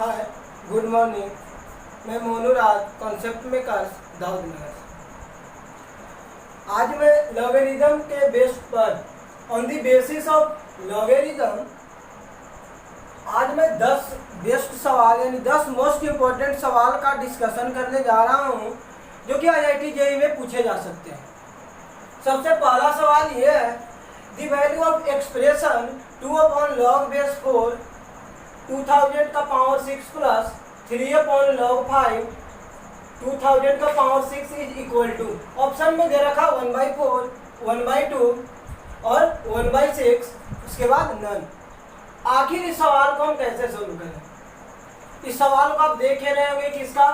हाय, good morning. मैं मोनू राज, concept makers, Dawood नगर। आज मैं लॉगरिथम के बेस पर on the basis of logarithm आज मैं 10 बेस्ट सवाल यानी 10 मोस्ट इम्पोर्टेंट सवाल का डिस्कशन करने जा रहा हूँ जो कि IIT JEE में पूछे जा सकते हैं। सबसे पहला सवाल ये है, the value of expression 2/log⁴ 2000 का पावर 6 प्लस 3/log⁵ 2000 का power 6 is equal to, option में दे रखा 1/4, 1/2 और 1/6, उसके बाद नन। आखिर इस सवाल को हम कैसे सोल्व करें? इस सवाल को आप देख रहे होंगे कि इसका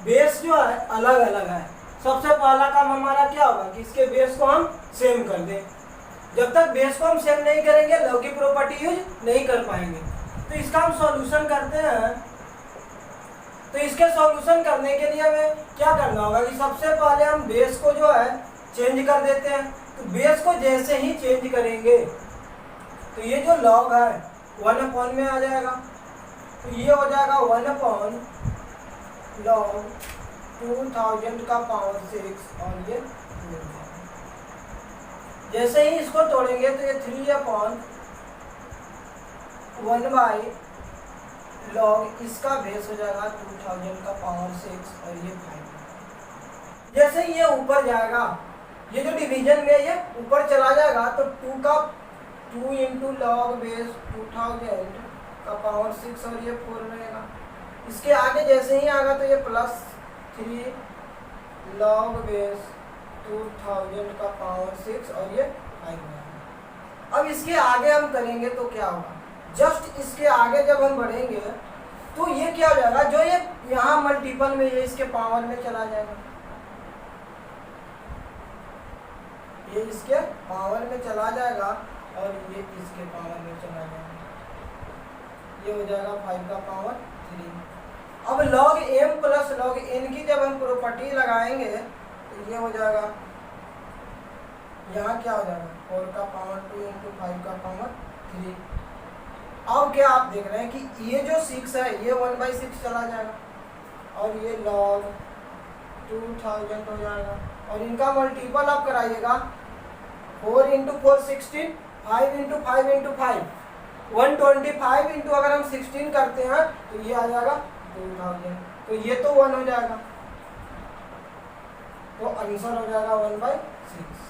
बेस जो है अलग अलग है। सबसे पहला काम हमारा क्या होगा कि इसके बेस को हम सेम कर दें। जब तक बेस को हम सेम नहीं करेंगे लॉग की प्रॉपर्टी यूज नहीं कर पाएंगे। तो इसका हम सॉल्यूशन करते हैं। तो इसके सॉल्यूशन करने के लिए हमें क्या करना होगा कि सबसे पहले हम बेस को जो है चेंज कर देते हैं। तो बेस को जैसे ही चेंज करेंगे तो ये जो लॉग है 1/, में आ जाएगा। तो ये हो जाएगा 1/log 2000 का पावर 6 और ये जैसे ही इसको तोड़ेंगे तो ये 3/1/log, इसका बेस हो जाएगा 2000 का पावर 6 और ये 5। जैसे ही ये ऊपर जाएगा, ये जो डिवीजन में ये ऊपर चला जाएगा तो 2 इंटू लॉग बेस 2000 का पावर 6 और ये 4 रहेगा। इसके आगे जैसे ही आएगा तो ये प्लस 3 लॉग बेस 2000 का पावर 6 और ये 5 रहेगा। अब इसके आगे हम करेंगे तो क्या होगा, जस्ट इसके आगे जब हम बढ़ेंगे तो ये क्या हो जाएगा, जो ये यहाँ मल्टीपल में ये इसके पावर में चला जाएगा, ये इसके पावर में चला जाएगा और ये इसके पावर में चला जाएगा। ये हो जाएगा 5 का पावर 3। अब log m plus log n की जब हम प्रॉपर्टी लगाएंगे तो ये हो जाएगा, यहाँ क्या हो जाएगा 4 का पावर 2 इंटू 5 का पावर 3। अब क्या आप देख रहे हैं कि ये जो 6 है ये 1/6 चला जाएगा और ये log 2000 हो जाएगा और इनका मल्टीपल आप कराइएगा। 4 इंटू 4 16, 5 इंटू 5 इंटू 5 125 इंटू अगर हम 16 करते हैं तो ये आ जाएगा 2000। तो ये तो 1 हो जाएगा, तो आंसर हो जाएगा 1/6।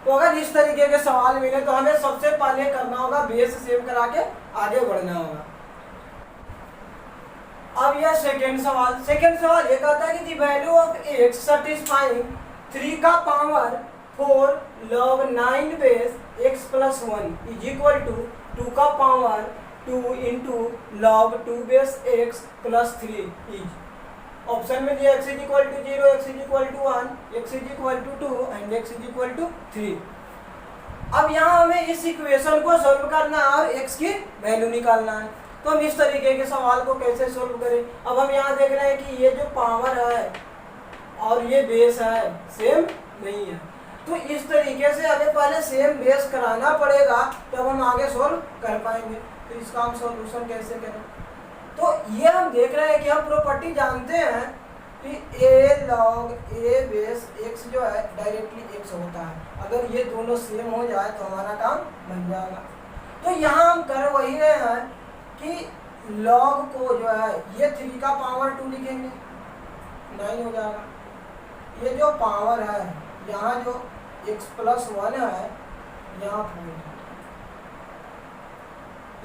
तो अगर इस तरीके के सवाल मिले तो हमें सबसे पहले करना होगा बेस सेव करा के आगे बढ़ना होगा। अब यह सेकेंड सवाल ये कहता है कि the value of x satisfying 3 का power 4 log 9 base x plus 1 is equal to 2 का power 2 into log 2 base x plus 3 is, option में दिया x is equal to 0, x is equal to 1, x is equal to 2 and x is equal to 3। अब यहाँ हमें इस equation को solve करना है और x की वैल्यू निकालना है। तो हम इस तरीके के सवाल को कैसे सोल्व करें? अब हम यहाँ देख रहे हैं कि ये जो पावर है और ये बेस है सेम नहीं है, तो इस तरीके से हमें पहले सेम बेस कराना पड़ेगा तब हम आगे सोल्व कर पाएंगे। तो इसका हम सॉल्यूशन कैसे करें? तो ये हम देख रहे हैं कि हम प्रॉपर्टी जानते हैं कि a log a base x जो है डायरेक्टली x होता है। अगर ये दोनों सेम हो जाए तो हमारा काम बन जाएगा। तो यहाँ हम कर वही रहे हैं कि log को जो है ये 3 का पावर 2 लिखेंगे, 9 हो जाएगा। ये जो पावर है यहाँ जो x प्लस 1 है यहाँ 4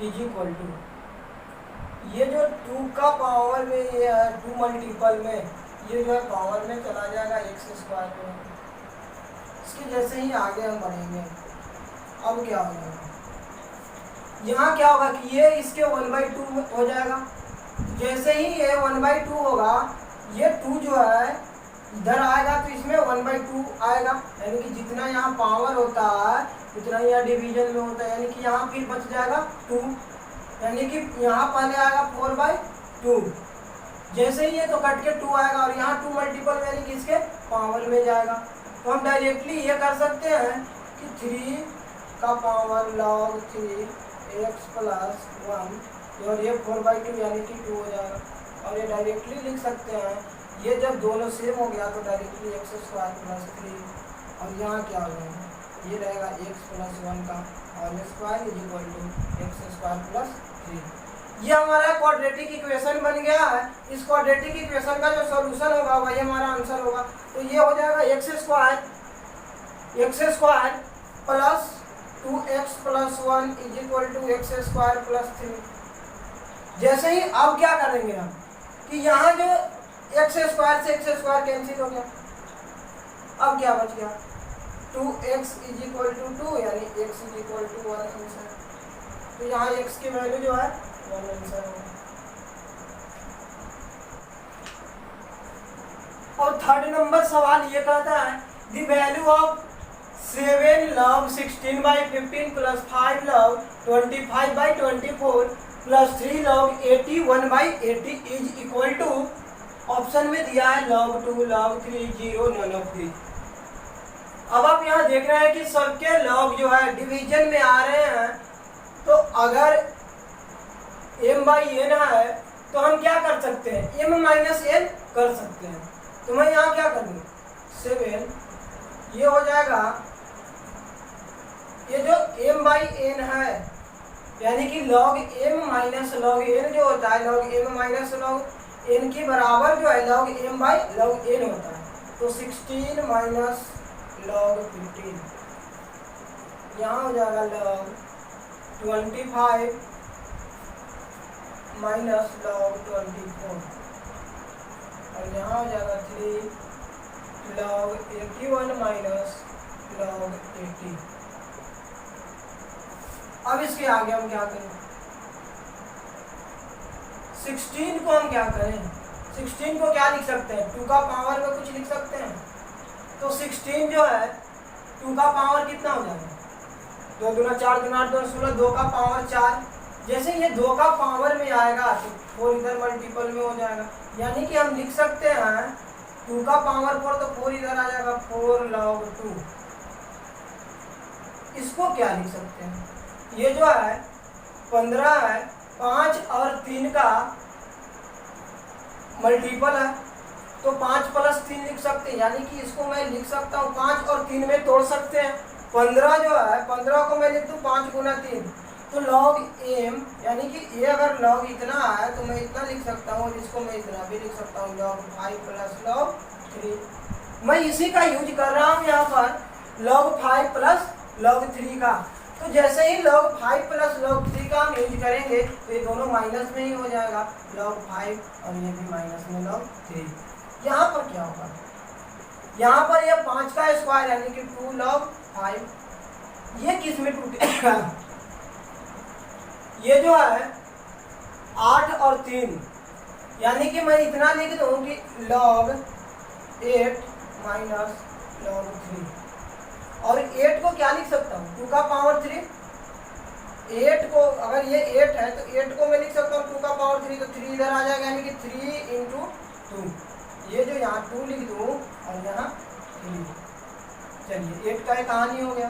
इज इक्वल टू, ये जो 2 का पावर में ये है 2 मल्टीपल में ये जो है पावर में चला जाएगा x² में। इसके जैसे ही आगे हम बढ़ेंगे अब क्या होगा, यहाँ क्या होगा कि ये इसके 1/2 हो जाएगा। जैसे ही ये 1/2 होगा ये 2 जो है इधर आएगा तो इसमें 1/2 आएगा, यानी कि जितना यहाँ पावर होता है उतना यहाँ डिवीजन में होता है, यानी कि यहाँ फिर बच जाएगा 2, यानी कि यहाँ पहले आएगा 4/2। जैसे ही ये तो कट के 2 आएगा और यहाँ 2 मल्टीपल यानी कि इसके पावर में जाएगा। तो हम डायरेक्टली ये कर सकते हैं कि 3 का पावर log 3 एक्स प्लस 1 और ये 4/2 यानी कि 2 हो जाएगा। और ये डायरेक्टली लिख सकते हैं, ये जब दोनों सेम हो गया तो डायरेक्टली एक्स स्क्वायर प्लस 3 और यहाँ क्या हो जाएगा, ये रहेगा एक्स प्लस 1 का whole square is equal to x square plus 3। ये हमारा क्वाड्रेटिक इक्वेशन बन गया है। इस क्वाड्रेटिक इक्वेशन का जो सॉल्यूशन होगा वही हमारा आंसर होगा। तो ये हो जाएगा x square plus 2x plus 1 is equal to x square plus 3। जैसे ही अब क्या करेंगे हम कि यहाँ जो एक्स स्क्वायर से एक्स स्क्वायर कैंसिल हो गया, अब क्या बच गया 2x इज इक्वल टू 2 यानी x is equal to 1 answer. तो यहाँ x की वैल्यू जो है 1 आंसर होगा। और थर्ड नंबर सवाल ये कहता है the value of 7 log 16/15 plus 5 log 25/24 plus 3 log 81/80 is equal to, option में दिया है log 2 log 3 0 none of these। अब आप यहाँ देख रहे हैं कि सबके log जो है डिवीजन में आ रहे हैं, तो अगर m/n है तो हम क्या कर सकते हैं, m माइनस n कर सकते हैं। तो मैं यहाँ क्या करूँ 7, ये हो जाएगा, ये जो m/n है यानी कि log m minus log n जो होता है, log m minus log n के बराबर जो है log m/log n होता है। तो 16 माइनस log 15, यहाँ हो जाएगा log 25 माइनस log 24 और यहाँ हो जाएगा 3 log 81 माइनस log 80। अब इसके आगे हम क्या करें, 16 को हम क्या करें, 16 को क्या लिख सकते हैं, 2 का पावर में कुछ लिख सकते हैं। तो 16 जो है 2 का पावर कितना हो जाएगा, 2 दूना 4 दूना 8 दूना 16, 2 का पावर 4। जैसे ये 2 का पावर में आएगा तो 4 इधर मल्टीपल में हो जाएगा, यानी कि हम लिख सकते हैं 2 का पावर 4 तो 4 इधर आ जाएगा 4 log 2। इसको क्या लिख सकते हैं, ये जो है 15 है, 5 और 3 का मल्टीपल है तो 5 प्लस 3 लिख सकते हैं, यानी कि इसको मैं लिख सकता हूँ 5 और 3 में तोड़ सकते हैं। 15 जो है 15 को मैं लिख दूँ 5 गुना 3 तो log m, यानी कि ये अगर log इतना है तो मैं इतना लिख सकता हूँ और इसको मैं इतना भी लिख सकता हूँ log 5 प्लस log 3। मैं इसी का यूज कर रहा हूँ यहाँ पर log 5 प्लस log 3 का। तो जैसे ही log 5 प्लस log 3 का हम यूज करेंगे तो ये दोनों माइनस में ही हो जाएगा, log 5 और ये भी माइनस में log 3। यहाँ पर क्या होगा, यहाँ पर ये 5 का स्क्वायर यानी कि 2 log 5, ये किस में टूटेगा, ये जो है 8 और 3, यानी कि मैं इतना लिख दूँ कि log 8 माइनस log 3। और 8 को क्या लिख सकता हूँ, 2 का पावर 3। 8 को अगर ये 8 है तो 8 को मैं लिख सकता हूँ 2 का पावर 3, तो 3 इधर आ जाएगा यानी कि 3 इंटू 2। ये जो यहाँ 2 लिख दूँ और यहाँ 3। चलिए 8 का एक कहानी हो गया।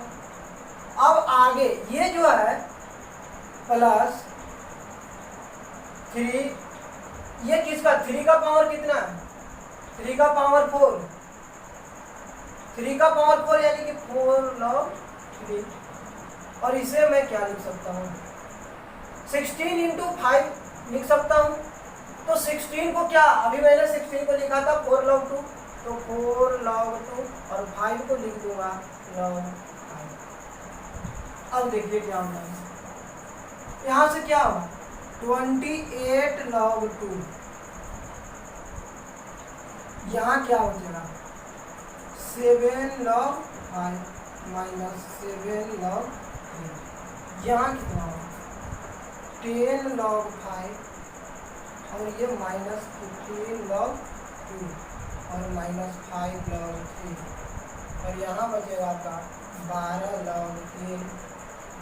अब आगे ये जो है प्लस 3, ये किसका 3 का पावर कितना है, 3 का पावर 4, 3 का पावर 4 यानी कि 4 log 3। और इसे मैं क्या लिख सकता हूँ 16 इंटू 5 लिख सकता हूँ। तो 16 को क्या, अभी मैंने 16 को लिखा था 4 log 2, तो 4 log 2 और 5 को लिख दूंगा log 5। अब देखिए क्या होता है, यहाँ से क्या होगा 28 log 2, यहाँ क्या हो जाएगा 7 log 5 माइनस 7 log 3, यहाँ कितना होगा 10 log 5 और ये माइनस 15 log 2 और माइनस 5 log 3 और यहाँ बचेगा आपका 12 log 3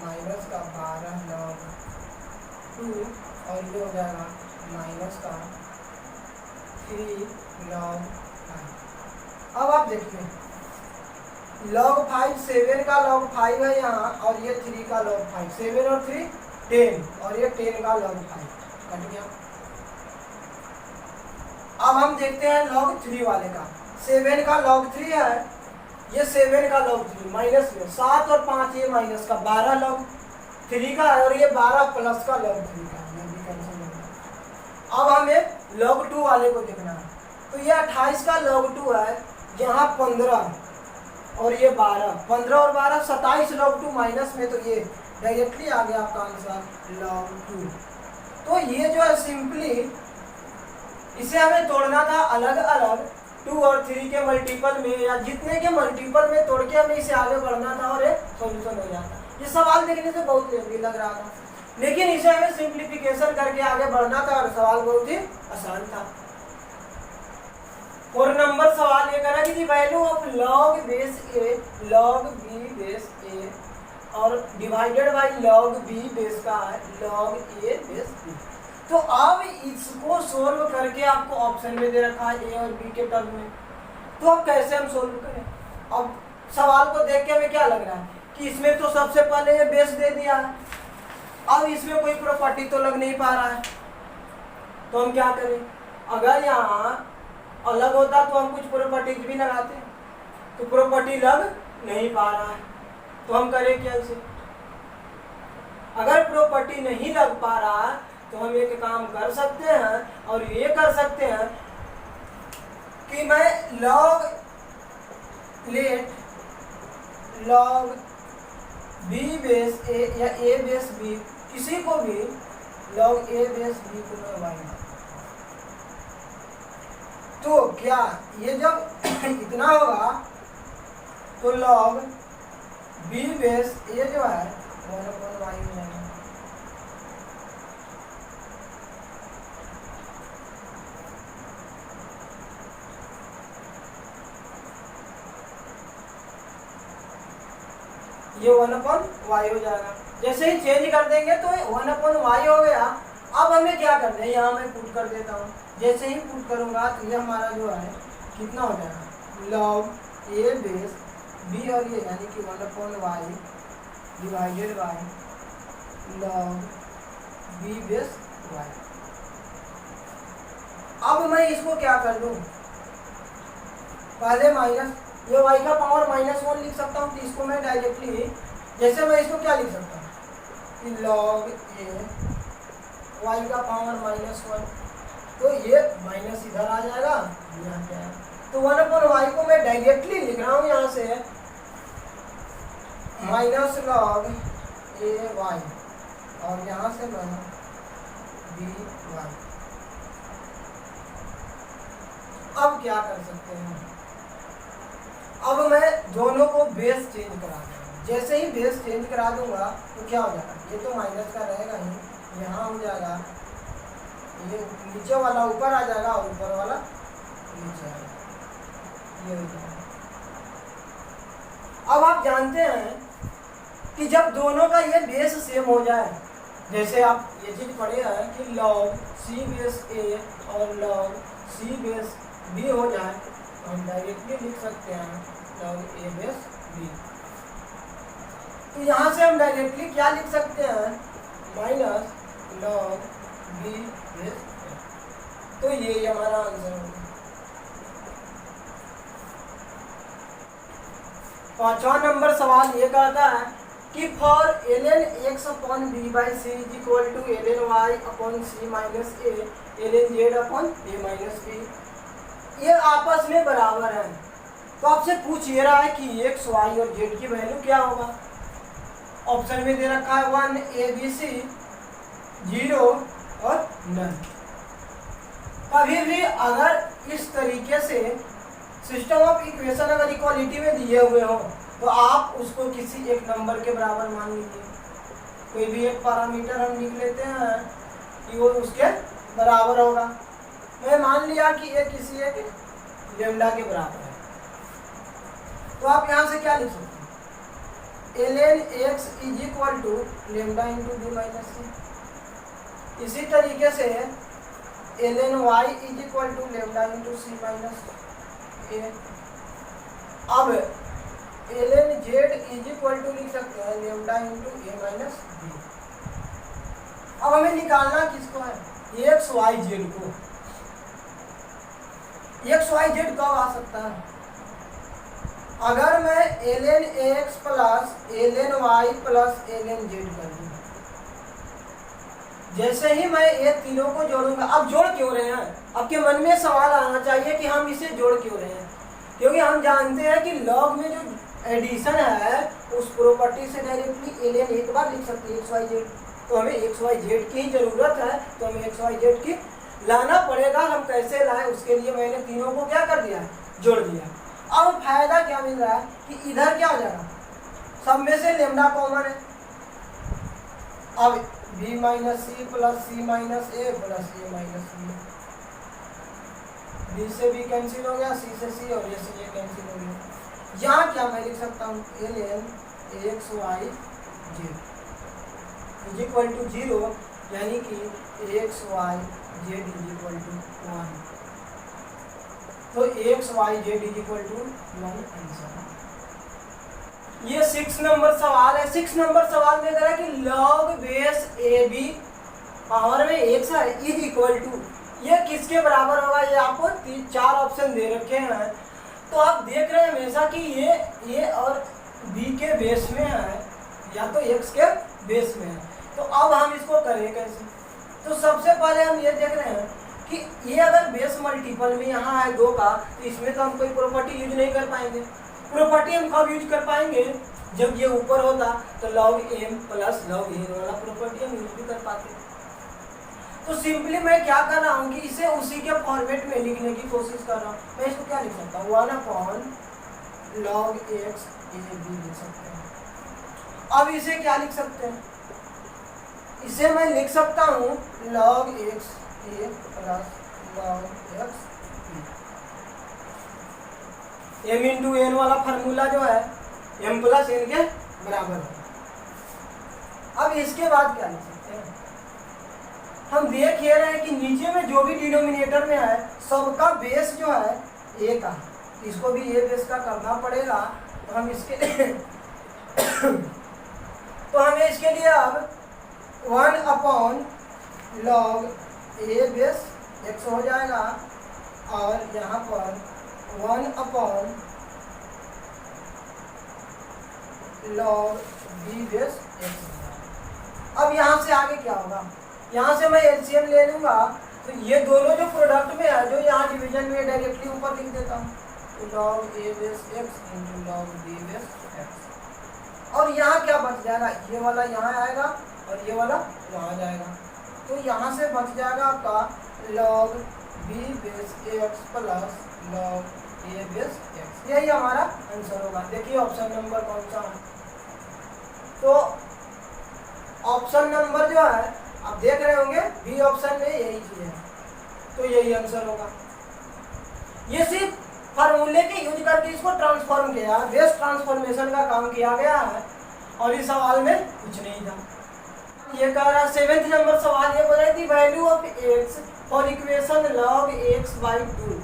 माइनस का 12 log 2 और ये हो जाएगा माइनस का 3 log 5। अब आप देखिए log 5 7 का log 5 है यहाँ और ये 3 का log 5, 7 और 3 10 और ये 10 का log 5 कट गया। अब हम देखते हैं log 3 वाले का। 7 का log 3 है, ये 7 का log 3 माइनस में 7 और 5 ये माइनस का 12 log 3 का है, और ये 12 प्लस का log 3 का है। ये भी कैंसिल हो गया। अब हमें log 2 वाले को देखना है। तो ये 28 का log 2 है, यहाँ 15 और ये 12, 15 और 12 27 log 2 माइनस में, तो ये डायरेक्टली आ गया आपका आंसर log 2। तो ये जो है सिंपली इसे हमें तोड़ना था अलग अलग 2 और 3 के मल्टीपल में, या जितने के मल्टीपल में तोड़ के हमें इसे आगे बढ़ना था और एक सॉल्यूशन हो जाता। ये सवाल देखने से बहुत लेंदी लग रहा था, लेकिन इसे हमें सिंप्लीफिकेशन करके आगे बढ़ना था और सवाल बहुत ही आसान था। 4 नंबर सवाल ये करा कि the value of log base a log b base a और divided by log b base का है log a बेस b। तो अब इसको सोल्व करके आपको ऑप्शन में दे रखा है a और b के टर्म में, तो अब कैसे हम सोल्व करें। अब सवाल को देख के हमें क्या लग रहा है कि इसमें तो सबसे पहले ये बेस दे दिया है, अब इसमें कोई प्रॉपर्टी तो लग नहीं पा रहा है, तो हम क्या करें। अगर यहाँ अलग होता तो हम कुछ प्रॉपर्टीज भी लगाते, तो प्रॉपर्टी लग नहीं पा रहा है, तो हम करें क्या इसे। अगर प्रॉपर्टी नहीं लग पा रहा है तो हम एक काम कर सकते हैं, और ये कर सकते हैं कि मैं log let log b base a या a बेस b, किसी को भी log a बेस b को मैं वाई, तो क्या ये जब इतना होगा तो log b बेस a जो है 1/y हो जाएगा। ये 1/y हो जाएगा। जैसे ही चेंज कर देंगे तो 1/y हो गया। अब हमें क्या करना है, यहाँ मैं पुट कर देता हूँ। जैसे ही पुट करूँगा तो ये हमारा जो है कितना हो जाएगा log a बेस b, और ये यानी कि 1/y divided by log b base y। अब मैं इसको क्या कर दूँ, पहले माइनस ये y का पावर -1 लिख सकता हूँ, तो इसको मैं डायरेक्टली, जैसे मैं इसको क्या लिख सकता हूँ कि log a y का पावर -1, तो ये माइनस इधर आ जाएगा, यहाँ पे आएगा, तो 1/y को मैं डायरेक्टली लिख रहा हूँ यहाँ से माइनस log a y, और यहाँ से मैं b y। अब क्या कर सकते हैं, अब मैं दोनों को बेस चेंज करा दूंगा। जैसे ही बेस चेंज करा दूंगा तो क्या हो जाएगा, ये तो माइनस का रहेगा ही, यहाँ हो जाएगा, ये नीचे वाला ऊपर आ जाएगा और ऊपर वाला नीचे आएगा, ये हो जाएगा। अब आप जानते हैं कि जब दोनों का ये बेस सेम हो जाए, जैसे आप ये चीज पढ़े हैं कि log c बेस a और log c बेस b हो जाए, तो हम डायरेक्टली लिख सकते हैं log a बेस b। तो यहाँ से हम डायरेक्टली क्या लिख सकते हैं, minus log b base a। तो ये हमारा आंसर होगा। 5वां नंबर सवाल ये कहता है कि for ln x upon b by C is equal to ln y upon C minus A ln z upon A minus B, ये आपस में बराबर है। तो आपसे पूछ ये रहा है कि x y और z की वैल्यू क्या होगा। ऑप्शन में दे रखा है 1 a b c, 0 और नन। कभी भी अगर इस तरीके से सिस्टम ऑफ इक्वेशन अगर इक्वालिटी में दिए हुए हो तो आप उसको किसी एक नंबर के बराबर मान लीजिए। कोई भी एक पैरामीटर हम लिख लेते हैं कि वो उसके बराबर होगा। मैं मान लिया कि ये किसी एक लेमडा के बराबर है, तो आप यहाँ से क्या लिख सकते हैं, ln x is equal to lambda into B minus C. इसी तरीके से ln y is equal to lambda into C minus A. अब ln z is equal to लिख सकते हैं lambda into A minus B. अब हमें निकालना किसको है, एक्स वाई जेड को। एक्स वाई जेड कब आ सकता है, अगर मैं ln x plus ln y plus ln z कर दूं। जैसे ही मैं ये तीनों को जोड़ूंगा, अब जोड़ क्यों रहे हैं, आपके मन में सवाल आना चाहिए कि हम इसे जोड़ क्यों रहे हैं, क्योंकि हम जानते हैं कि लॉग में जो एडिशन है उस प्रॉपर्टी से डायरेक्टली ln एक बार लिख सकते हैं एक्स वाई जेड, तो हमें एक्स वाई जेड की जरूरत है, तो हमें एक्स वाई जेड की लाना पड़ेगा। हम कैसे लाए, उसके लिए मैंने तीनों को क्या कर दिया, जोड़ दिया। अब फायदा क्या मिल रहा है कि इधर क्या हो जाएगा, सब में से लेमडा कॉमन है। अब b माइनस सी प्लस सी माइनस ए प्लस ए माइनस बी, b से b कैंसिल हो गया, c से c और a से a कैंसिल हो गया। यहाँ क्या मैं लिख सकता हूँ ln x Y z is equal to 0, यानी कि x Y z is equal to 1। तो x Y z is equal to 1 answer. ये 6 नंबर सवाल है। 6 नंबर सवाल में कह रहा है कि log base A B power में x है इज इक्वल टू, ये किसके बराबर होगा, ये आपको 4 ऑप्शन दे रखे हैं। तो आप देख रहे हैं हमेशा कि ये और b के बेस में है या तो x के बेस में है। तो अब हम इसको करें कैसे, तो सबसे पहले हम ये देख रहे हैं कि ये अगर बेस मल्टीपल में यहाँ है 2 का, तो इसमें तो हम कोई प्रॉपर्टी यूज नहीं कर पाएंगे। प्रॉपर्टी हम कब यूज कर पाएंगे, जब ये ऊपर होता तो log m plus log n वाला प्रॉपर्टी हम यूज भी कर पाते। तो सिंपली मैं क्या कर रहा हूँ कि इसे उसी के फॉर्मेट में लिखने की कोशिश कर रहा हूँ। मैं इसको क्या लिख सकता हूँ, 1 log x a b लिख सकते हैं। अब इसे क्या लिख सकते हैं, इसे मैं लिख सकता हूँ log x a plus log x m into N वाला फार्मूला जो है m प्लस n के बराबर है। अब इसके बाद क्या लिख सकते हैं, हम देख ये रहे हैं कि नीचे में जो भी डिनोमिनेटर में है सबका बेस जो है a का, इसको भी a बेस का करना पड़ेगा। तो हम इसके तो हमें इसके लिए अब 1 upon log a base x हो जाएगा और यहाँ पर 1 upon log b base x। अब यहाँ से आगे क्या होगा, यहाँ से मैं एलसीएम ले लूँगा, तो ये दोनों जो प्रोडक्ट में है जो यहाँ डिवीजन में डायरेक्टली ऊपर लिख देता हूँ, तो log a base x into log b base x। और यहाँ क्या बच जाएगा, ये वाला यहाँ आएगा और ये वाला वहाँ जाएगा, तो यहाँ से बच जाएगा आपका log b base x plus log a base x। यही हमारा आंसर होगा। देखिए ऑप्शन नंबर कौन सा है, तो ऑप्शन नंबर जो है आप देख रहे होंगे बी ऑप्शन में यही चीज है, तो यही आंसर होगा। ये सिर्फ फार्मूले के यूज करके इसको ट्रांसफॉर्म किया, बेस ट्रांसफॉर्मेशन का काम किया गया है और इस सवाल में कुछ नहीं था। ये कह रहा 7th नंबर सवाल ये बोल रहा है the value of x for equation log x by 2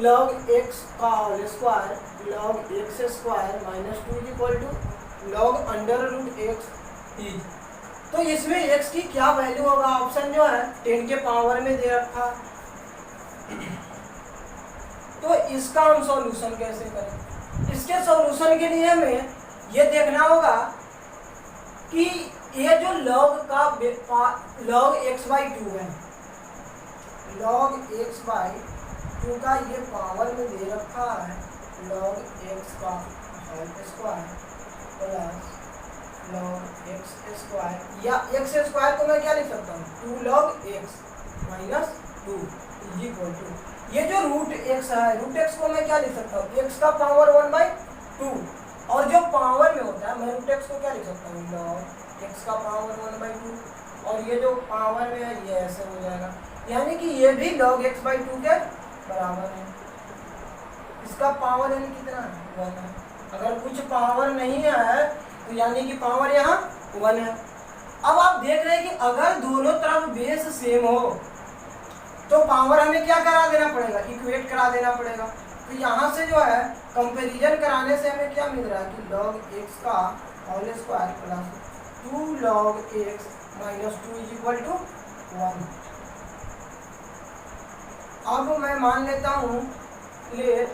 log x का whole square log x square minus 2 is equal to log under root x is. तो इसमें x की क्या वैल्यू होगा, ऑप्शन जो है 10 के पावर में दे रखा। तो इसका हम सॉल्यूशन कैसे करें, इसके सॉल्यूशन के लिए हमें ये देखना होगा कि ये जो log का log x by 2 है, log x by 2 का ये पावर में दे रखा है log x का whole square plus log x square, या x स्क्वायर को मैं क्या लिख सकता हूँ 2 log x minus 2 is equal to, ये जो रूट x है रूट x को मैं क्या लिख सकता हूँ x का पावर 1/2, और जो पावर में होता है मैं रूट x को क्या लिख सकता हूँ log x का पावर 1/2, और ये जो पावर में है ये ऐसे हो जाएगा, यानी कि ये भी log x by 2 के बराबर है। इसका पावर यानी कितना है 1 है, अगर कुछ पावर नहीं है तो यानी कि पावर यहाँ 1 है। अब आप देख रहे हैं कि अगर दोनों तरफ बेस सेम हो तो पावर हमें क्या करा देना पड़ेगा, इक्वेट करा देना पड़ेगा। तो यहाँ से जो है कंपैरिजन कराने से हमें क्या मिल रहा है कि log x का whole square plus 2 log x minus 2 is equal to 1। अब मैं मान लेता हूँ let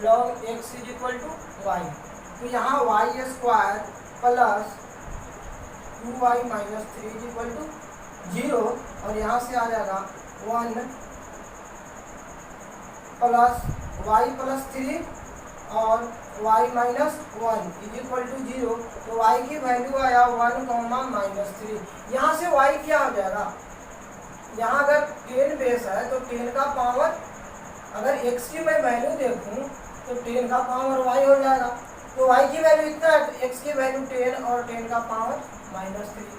log x is equal to y। तो यहाँ y square plus 2y minus 3 is equal to 0 और यहाँ से आ जाएगा 1 प्लस y प्लस 3 और y minus 1 is equal to 0। तो y की वैल्यू आया 1 माइनस 3। यहाँ से y क्या हो जाएगा, यहाँ अगर 10 बेस है तो 10 का पावर, अगर x की मैं वैल्यू देखूँ तो 10 का पावर y हो जाएगा। तो y की वैल्यू इतना है तो x की वैल्यू 10 और 10 का पावर माइनस 3।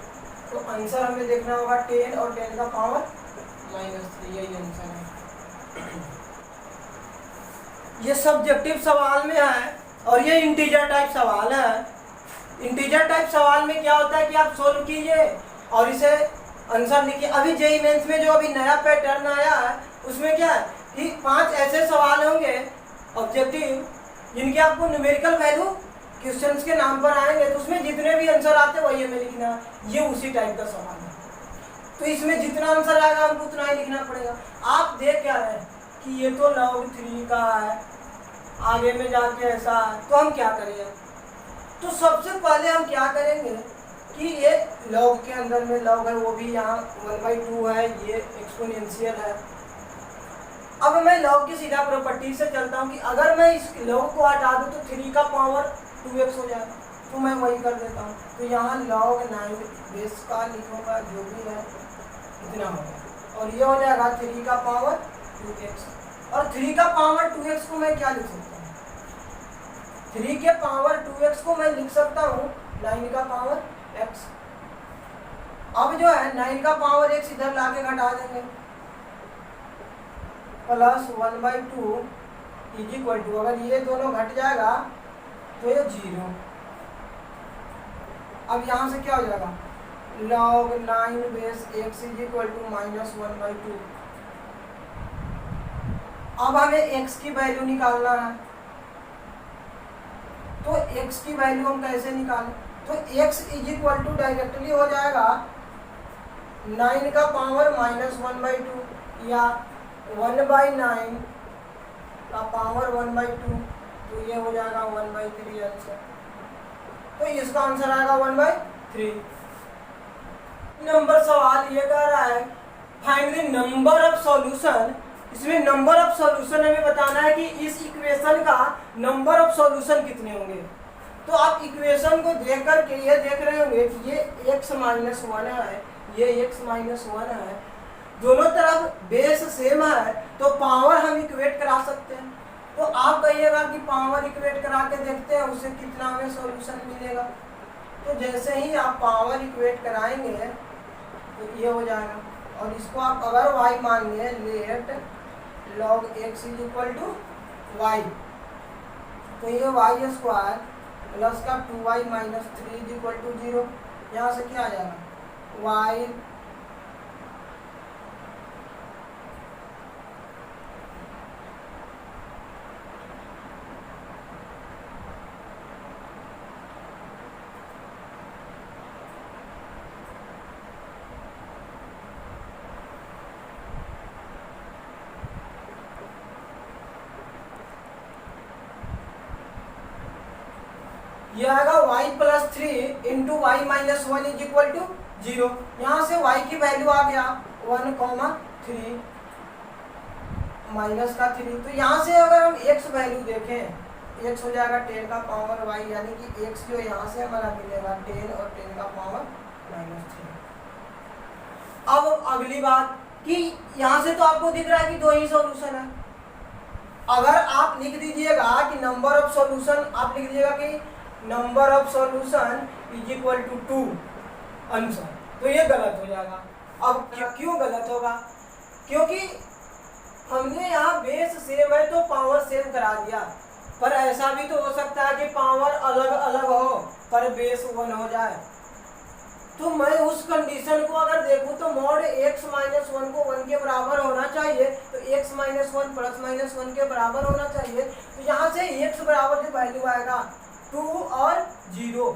तो आंसर हमें देखना होगा 10 और 10 का पावर माइनस 3, यही आंसर है। ये सब्जेक्टिव सवाल में है और ये इंटीजर टाइप सवाल है। इंटीजर टाइप सवाल में क्या होता है कि आप सोल्व कीजिए और इसे आंसर लिखिए। अभी जेईई मेंस में जो अभी नया पैटर्न आया है उसमें क्या है कि 5 ऐसे सवाल होंगे ऑब्जेक्टिव जिनके आपको न्यूमेरिकल वैल्यू क्वेश्चंस के नाम पर आएंगे, तो उसमें जितने भी आंसर आते हैं वही हमें लिखना है। ये उसी टाइप का सवाल है, तो इसमें जितना आंसर आएगा हमको उतना ही लिखना पड़ेगा। आप देख क्या रहे हैं कि ये तो log 3 का है, आगे में जाके ऐसा है, तो हम क्या करेंगे। तो सबसे पहले हम क्या करेंगे कि ये log के अंदर में log है वो भी यहाँ 1/2 है, ये एक्सपोनेंशियल है। अब मैं log की सीधा प्रॉपर्टी से चलता हूँ कि अगर मैं इस log को हटा दूँ तो 3 का पावर 2x हो जाएगा, तो मैं वही कर देता हूँ। तो यहाँ log 9 बेस का लिखूँगा जो भी है इतना होगा और ये हो जाएगा 3 का पावर 2x। और 3 का पावर 2x को मैं क्या लिख सकता हूँ, 3 के पावर 2x को मैं लिख सकता हूँ 9 का पावर x। अब जो है 9 का पावर x इधर लाके घटा देंगे प्लस 1/2 इज इक्वल टू, अगर ये दोनों घट जाएगा तो ये 0। अब यहाँ से क्या हो जाएगा log 9 base x is equal to minus 1/2। अब हमें x की वैल्यू निकालना है, तो x की वैल्यू हम कैसे निकालें, तो x is equal to directly हो जाएगा 9 का पावर माइनस 1/2 या 1/9 का पावर 1/2, तो ये हो जाएगा 1/3 आंसर। तो इसका आंसर आएगा 1/3। नंबर सवाल ये कह रहा है find the number of solution. इसमें नंबर ऑफ सॉल्यूशन हमें बताना है कि इस इक्वेशन का नंबर ऑफ सॉल्यूशन कितने होंगे। तो आप इक्वेशन को देख करके ये देख रहे होंगे कि ये x माइनस 1 है, ये x माइनस 1 है, दोनों तरफ बेस सेम है, तो पावर हम इक्वेट करा सकते हैं। तो आप कहिएगा कि पावर इक्वेट करा के देखते हैं उससे कितना हमें सॉल्यूशन मिलेगा। तो जैसे ही आप पावर इक्वेट कराएंगे तो ये हो जाएगा, और इसको आप अगर y मान लिए let log x is equal to y, तो ये y स्क्वायर प्लस का 2y minus 3 is equal to 0। यहाँ से क्या आ जाएगा y ये आएगा y plus 3 into Y minus 1 is equal to 0। यहाँ से y की वैल्यू आ गया 1,3 माइनस का 3। तो यहाँ से अगर हम x वैल्यू देखें x हो जाएगा 10 का पावर y, यानी कि x जो यहाँ से हमारा मिलेगा 10 और 10 का पावर माइनस 3। अब अगली बात कि यहाँ से तो आपको दिख रहा है कि दो ही सॉल्यूशन है। अगर आप लिख दीजिएगा कि नंबर ऑफ सॉल्यूशन, आप लिख दीजिएगा कि number of solution is equal to 2 answer, तो ये गलत हो जाएगा। अब क्यों गलत होगा, क्योंकि हमने यहाँ बेस सेम है तो पावर सेम करा दिया, पर ऐसा भी तो हो सकता है कि पावर अलग अलग हो पर बेस 1 हो जाए। तो मैं उस कंडीशन को अगर देखूं तो मॉड x माइनस 1 को 1 के बराबर होना चाहिए, तो x माइनस 1 प्लस माइनस 1 के बराबर होना चाहिए। तो यहाँ से x बराबर जो वैल्यू आएगा 2 और 0,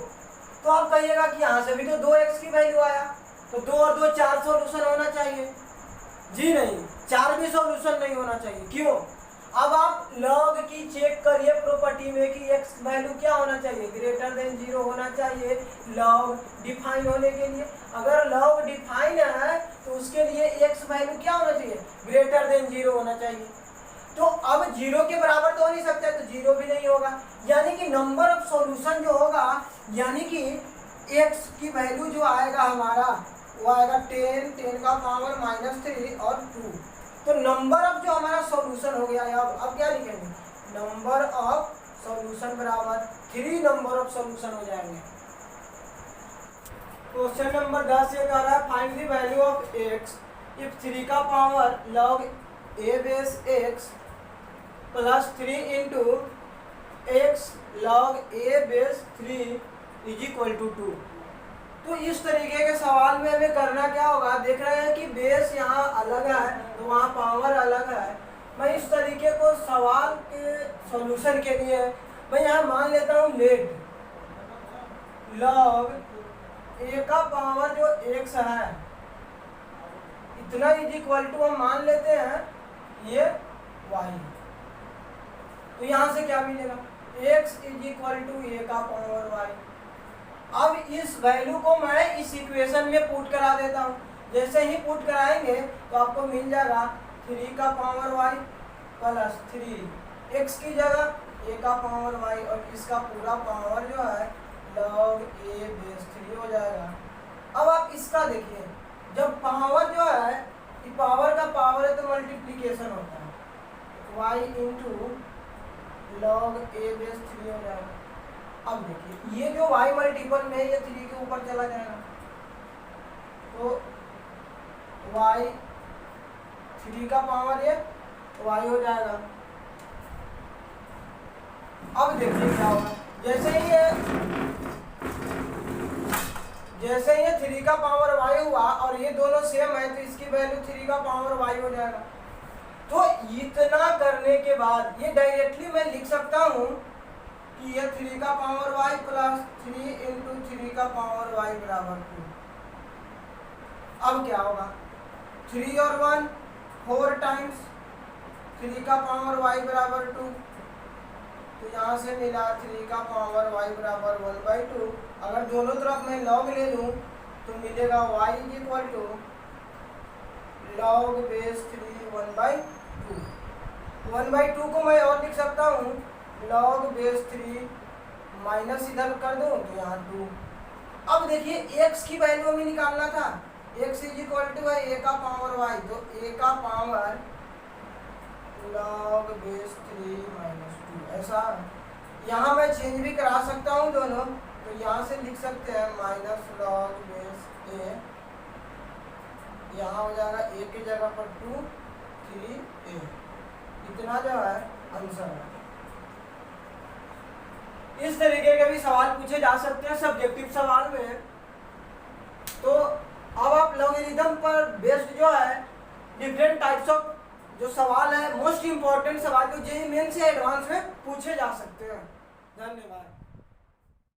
तो आप कहिएगा कि यहाँ से भी तो 2x की वैल्यू आया, तो 2 और 2 4 सॉल्यूशन होना चाहिए। जी नहीं, 4 भी सॉल्यूशन नहीं होना चाहिए। क्यों? अब आप लॉग की चेक करिए प्रॉपर्टी में कि x वैल्यू क्या होना चाहिए, ग्रेटर देन 0 होना चाहिए लॉग डिफाइन होने के लिए। अगर लॉग डिफाइन है तो उसके लिए x वैल्यू क्या होना चाहिए, ग्रेटर देन 0 होना चाहिए। तो अब 0 के बराबर तो हो नहीं सकता, तो 0 भी नहीं होगा, यानी कि नंबर ऑफ सॉल्यूशन जो होगा, यानी कि x की वैल्यू जो आएगा हमारा वो आएगा 10 का पावर -3 और 2। तो नंबर ऑफ जो हमारा सॉल्यूशन हो गया है, अब क्या लिखेंगे, नंबर ऑफ सॉल्यूशन बराबर 3 नंबर ऑफ सॉल्यूशन हो जाएंगे। क्वेश्चन नंबर 10 ये कह रहा है find the value of x if 3 का power log a base x plus 3 into x log a base 3 is equal to 2। तो इस तरीके के सवाल में हमें करना क्या होगा, देख रहे हैं कि बेस यहाँ अलग है तो वहाँ पावर अलग है। मैं इस तरीके को सवाल के सॉल्यूशन के लिए मैं यहाँ मान लेता हूँ लेट log a का पावर जो x है इतना इज इक्वल टू हम मान लेते हैं ये y। तो यहाँ से क्या मिलेगा, x is equal to a का पावर y। अब इस वैल्यू को मैं इस इक्वेशन में पुट करा देता हूँ। जैसे ही पुट कराएंगे तो आपको मिल जाएगा 3 का पावर y प्लस 3 x की जगह a का पावर y और इसका पूरा पावर जो है log a बेस 3 हो जाएगा। अब आप इसका देखिए, जब पावर जो है पावर का पावर है तो मल्टीप्लीकेशन होता है, y into log a base 3 हो जाएगा। अब देखिए ये जो y मल्टीपल में ये 3 के ऊपर चला जाएगा तो y 3 का पावर ये y हो जाएगा। अब देखिए क्या होगा, जैसे ही ये 3 का पावर y हुआ और ये दोनों सेम है तो इसकी वैल्यू 3 का पावर y हो जाएगा। तो इतना करने के बाद ये डायरेक्टली मैं लिख सकता हूँ कि ये 3 का पावर y प्लस 3 इंटू 3 का पावर y बराबर 2। अब क्या होगा, 3 और 1 4 टाइम्स 3 का पावर y बराबर 2। तो यहाँ से मिला 3 का पावर y बराबर 1/2। अगर दोनों तरफ मैं log ले लूँ तो मिलेगा y is equal to log base 3 1/2। 1/2 को मैं और लिख सकता हूँ log बेस 3 माइनस इधर कर दूँ तो यहाँ 2। अब देखिए x की वैल्यू हमें निकालना था, x इज इक्वल टू है a का पावर y, तो a का पावर log बेस 3 माइनस 2 ऐसा। यहाँ मैं चेंज भी करा सकता हूँ दोनों, तो यहाँ से लिख सकते हैं माइनस log बेस a, यहाँ हो जाएगा a की जगह पर 2 3a। इतना जो है आंसर है। इस तरीके के भी सवाल पूछे जा सकते हैं सब्जेक्टिव सवाल में। तो अब आप लॉगरिथम पर बेस्ड जो है डिफरेंट टाइप्स ऑफ जो सवाल है, मोस्ट इंपॉर्टेंट सवाल जो जेईई मेन से एडवांस में पूछे जा सकते हैं। धन्यवाद।